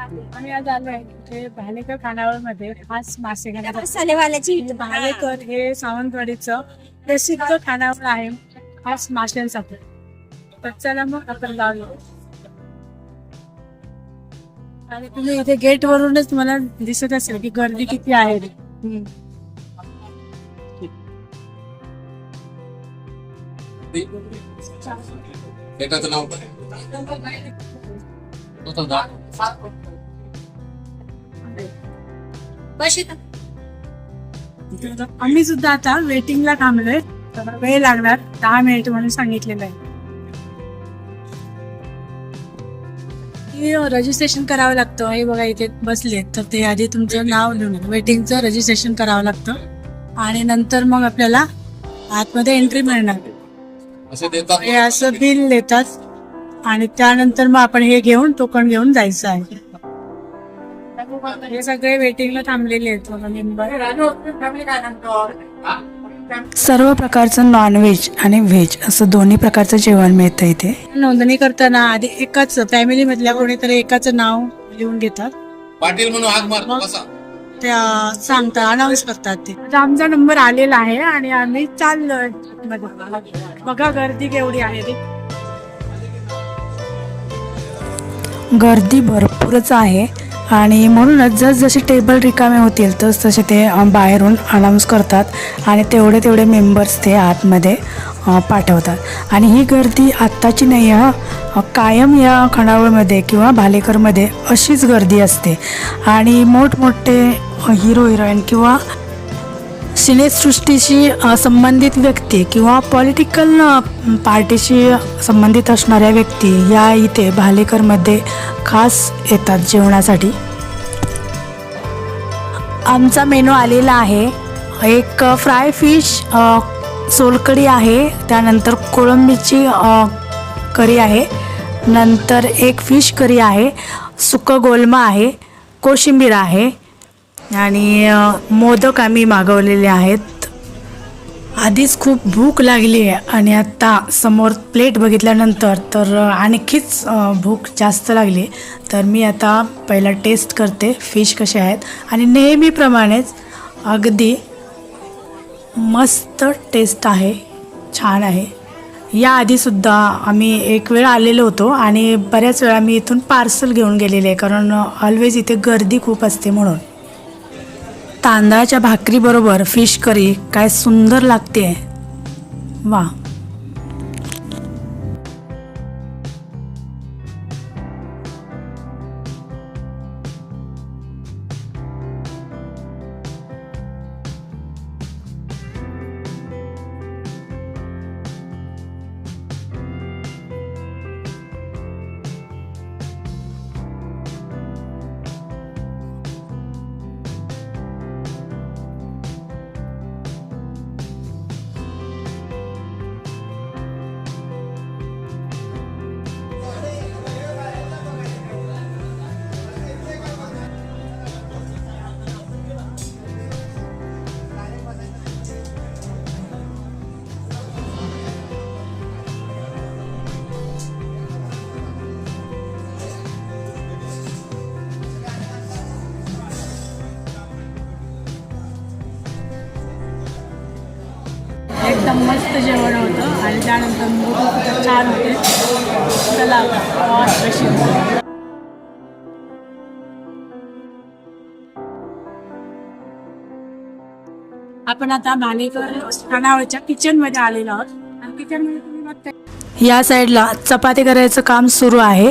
आम्ही आज आलो आहे इथे भालेकर खानावळमध्ये खास मासे खाण्यासाठी. मसालेवाल्याची भालेकर हे सावंतवाडीचं प्रसिद्ध खानावळ आहे खास माशांसाठी. तर चला मग आपण जाऊया. आणि तुम्ही इथे गेट वरूनच मला दिसत असेल की गर्दी किती आहे. एकाचं नाव आम्ही सुद्धा आता वेटिंगला थांबलोय. वेळ लागणार 10 मिनिट म्हणून सांगितलेलं आहे. रजिस्ट्रेशन करावं लागतं. हे बघा इथे बसले तर ते आधी तुमचं नाव लिहून वेटिंगचं रजिस्ट्रेशन करावं लागतं आणि नंतर मग आपल्याला आतमध्ये एंट्री मिळणार. हे असं बिल देतात आणि त्यानंतर मग आपण हे घेऊन टोकन घेऊन जायचं आहे. हे सगळे वेटिंगला थांबलेले आहेत मेंबर. सर्व प्रकारचं नॉनव्हेज आणि व्हेज असं दोन्ही प्रकारचं जेवण मिळतं इथे. नोंदणी करताना आधी एकाच फॅमिली मधल्या कोणीतरी एकाचं नाव लिहून घेतात. पाटील म्हणून हाक मारतो कसा त्या सांगतात अनाऊन्स करतात ते. आता आमचा नंबर आलेला आहे आणि आम्ही चाललोय. बघा गर्दी केवढी आहे ती. गर्दी भरपूरच आहे आणि म्हणूनच जसजसे टेबल रिकामे होतील तसे ते बाहेरून अनाऊन्स करतात आणि तेवढे मेंबर्स ते आतमध्ये पाठवतात. आणि ही गर्दी आत्ताची नाही आहे, कायम या खानावळमध्ये किंवा भालेकरमध्ये अशीच गर्दी असते. आणि मोठमोठे हिरो हिरोईन किंवा सिनेसृष्टीशी संबंधित व्यक्ती किंवा पॉलिटिकल पार्टीशी संबंधित असणाऱ्या व्यक्ती या इथे भालेकरमध्ये खास येतात जेवणासाठी. आमचा मेनू आलेला आहे. एक फ्राय फिश सोलकढी आहे, त्यानंतर कोळंबीची करी आहे, नंतर एक फिश करी आहे, सुकं गोलमा आहे, कोशिंबीर आहे आणि मोदक आम्ही मागवलेले आहेत. आधीच खूप भूक लागली आहे आणि आत्ता समोर प्लेट बघितल्यानंतर तर आणखीच भूक जास्त लागली. तर मी आता पहिला टेस्ट करते फिश कसे आहेत आणि नेहमीप्रमाणेच अगदी मस्त टेस्ट आहे, छान आहे. याआधीसुद्धा आम्ही एक वेळ आलेलो होतो आणि बऱ्याच वेळा मी इथून पार्सल घेऊन गेलेले आहे कारण ऑलवेज इथे गर्दी खूप असते म्हणून. तांदळाच्या भाकरीबरोबर फिश करी काय सुंदर लागते. वा. एकदम मस्त जेवण होतं आणि त्यानंतर मोदक छान होते. चला कशी आपण आता भालेकर खानावळच्या किचनमध्ये आलेलो आहोत आणि किचनमध्ये तुम्ही बघताय या साईडला चपाती करायचं काम सुरू आहे.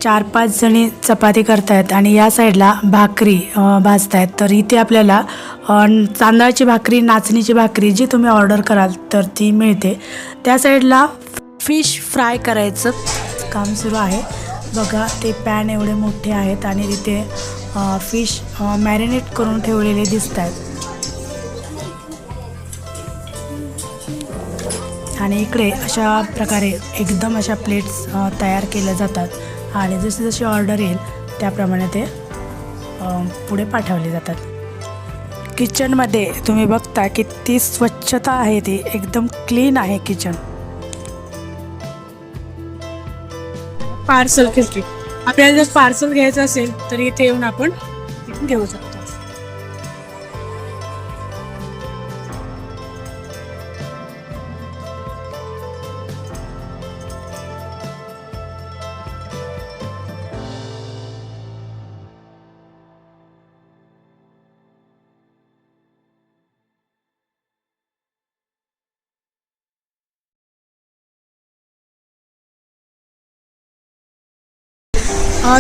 4-5 जणी चपाती करतायत आणि या साईडला भाकरी भाजतायत. तर इथे आपल्याला तांदळाची भाकरी, नाचणीची भाकरी जी तुम्ही ऑर्डर कराल तर ती मिळते. त्या साईडला फिश फ्राय करायचं काम सुरू आहे. बघा ते पॅन एवढे मोठे आहेत आणि तिथे फिश मॅरिनेट करून ठेवलेले दिसत आहेत. आणि इकडे अशा प्रकारे एकदम अशा प्लेट्स तयार केल्या जातात आणि जशी जशी ऑर्डर येईल त्याप्रमाणे ते पुढे पाठवले जातात. किचनमध्ये तुम्ही बघता किती स्वच्छता आहे, ती एकदम क्लीन आहे किचन. पार्सल केली आपल्याला जर पार्सल घ्यायचं असेल तर इथे येऊन आपण इथून घेऊ शकतो.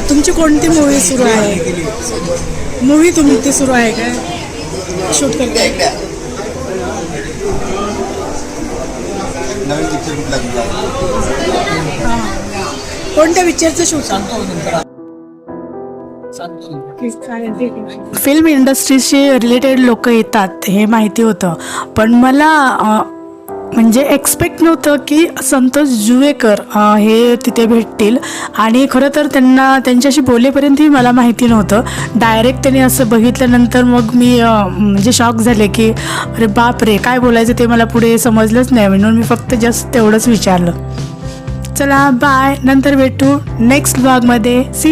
तुमची कोणती मूवी सुरू आहे? मूवी तुमची सुरू आहे काय? शूट करताय? नवीन पिक्चर कुठला कोणत्या पिक्चरचं शूट? फिल्म इंडस्ट्रीशी रिलेटेड लोक येतात हे माहिती होतं, पण मला म्हणजे एक्सपेक्ट नव्हतं की संतोष जुवेकर हे तिथे भेटतील. आणि खरं तर त्यांच्याशी बोलेपर्यंतही मला माहिती नव्हतं. डायरेक्ट त्यांनी असं बघितल्यानंतर मग मी म्हणजे शॉक झाले की अरे बाप रे, काय बोलायचं ते मला पुढे समजलंच नाही, म्हणून मी फक्त जस्ट तेवढंच विचारलं. चला बाय, नंतर भेटू नेक्स्ट ब्लॉगमध्ये. सी